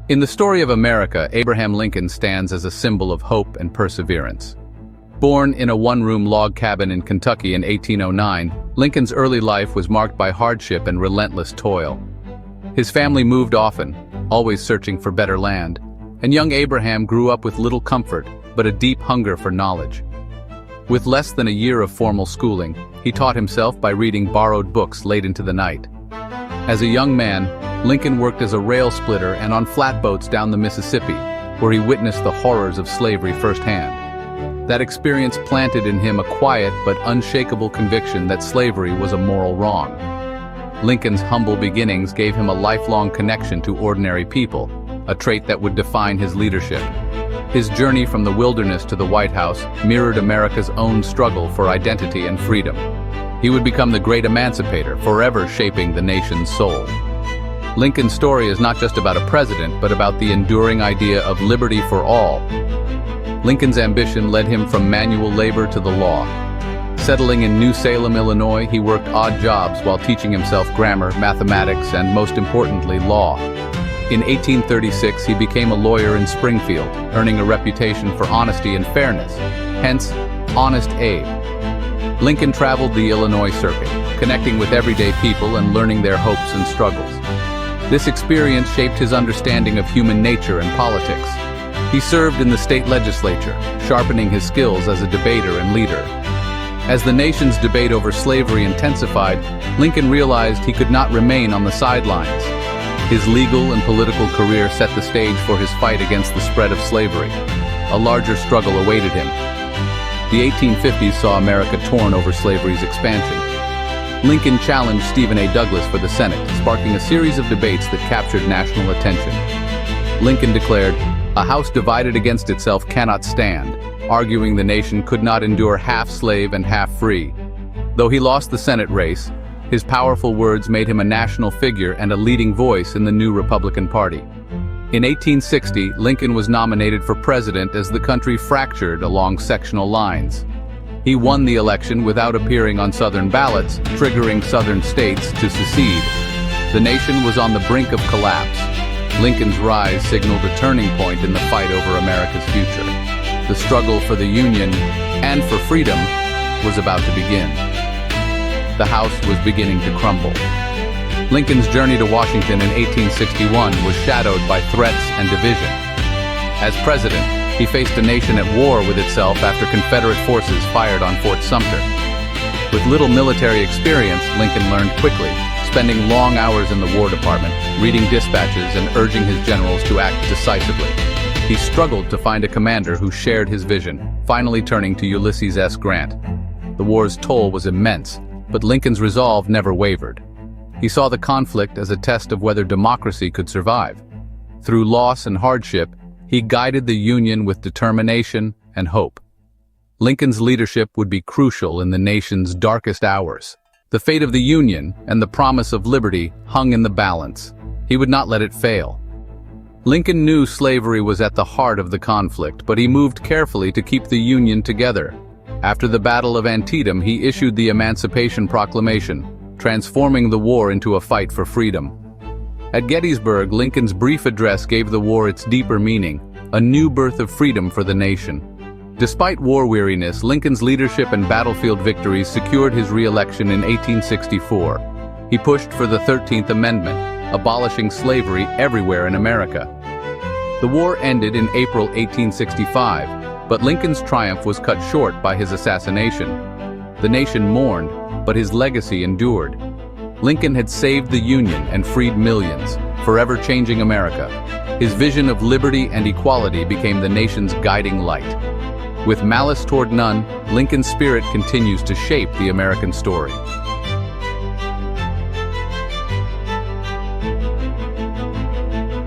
In the story of America, Abraham Lincoln stands as a symbol of hope and perseverance. Born in a one-room log cabin in Kentucky in 1809, Lincoln's early life was marked by hardship and relentless toil. His family moved often, always searching for better land, and young Abraham grew up with little comfort, but a deep hunger for knowledge. With less than a year of formal schooling, he taught himself by reading borrowed books late into the night. As a young man, Lincoln worked as a rail splitter and on flatboats down the Mississippi, where he witnessed the horrors of slavery firsthand. That experience planted in him a quiet but unshakable conviction that slavery was a moral wrong. Lincoln's humble beginnings gave him a lifelong connection to ordinary people, a trait that would define his leadership. His journey from the wilderness to the White House mirrored America's own struggle for identity and freedom. He would become the great emancipator, forever shaping the nation's soul. Lincoln's story is not just about a president, but about the enduring idea of liberty for all. Lincoln's ambition led him from manual labor to the law. Settling in New Salem, Illinois, he worked odd jobs while teaching himself grammar, mathematics, and most importantly, law. In 1836, he became a lawyer in Springfield, earning a reputation for honesty and fairness, hence, Honest Abe. Lincoln traveled the Illinois circuit, connecting with everyday people and learning their hopes and struggles. This experience shaped his understanding of human nature and politics. He served in the state legislature, sharpening his skills as a debater and leader. As the nation's debate over slavery intensified, Lincoln realized he could not remain on the sidelines. His legal and political career set the stage for his fight against the spread of slavery. A larger struggle awaited him. The 1850s saw America torn over slavery's expansion. Lincoln challenged Stephen A. Douglas for the Senate, sparking a series of debates that captured national attention. Lincoln declared, "A house divided against itself cannot stand," arguing the nation could not endure half slave and half free. Though he lost the Senate race, his powerful words made him a national figure and a leading voice in the new Republican Party. In 1860, Lincoln was nominated for president as the country fractured along sectional lines. He won the election without appearing on Southern ballots, triggering Southern states to secede. The nation was on the brink of collapse. Lincoln's rise signaled a turning point in the fight over America's future. The struggle for the Union and for freedom was about to begin. The House was beginning to crumble. Lincoln's journey to Washington in 1861 was shadowed by threats and division. As president, he faced a nation at war with itself after Confederate forces fired on Fort Sumter. With little military experience, Lincoln learned quickly, spending long hours in the War Department, reading dispatches and urging his generals to act decisively. He struggled to find a commander who shared his vision, finally turning to Ulysses S. Grant. The war's toll was immense, but Lincoln's resolve never wavered. He saw the conflict as a test of whether democracy could survive. Through loss and hardship, he guided the Union with determination and hope. Lincoln's leadership would be crucial in the nation's darkest hours. The fate of the Union and the promise of liberty hung in the balance. He would not let it fail. Lincoln knew slavery was at the heart of the conflict, but he moved carefully to keep the Union together. After the Battle of Antietam, he issued the Emancipation Proclamation, transforming the war into a fight for freedom. At Gettysburg, Lincoln's brief address gave the war its deeper meaning, a new birth of freedom for the nation. Despite war weariness, Lincoln's leadership and battlefield victories secured his re-election in 1864. He pushed for the 13th Amendment, abolishing slavery everywhere in America. The war ended in April 1865, but Lincoln's triumph was cut short by his assassination. The nation mourned, but his legacy endured. Lincoln had saved the Union and freed millions, forever changing America. His vision of liberty and equality became the nation's guiding light. With malice toward none, Lincoln's spirit continues to shape the American story.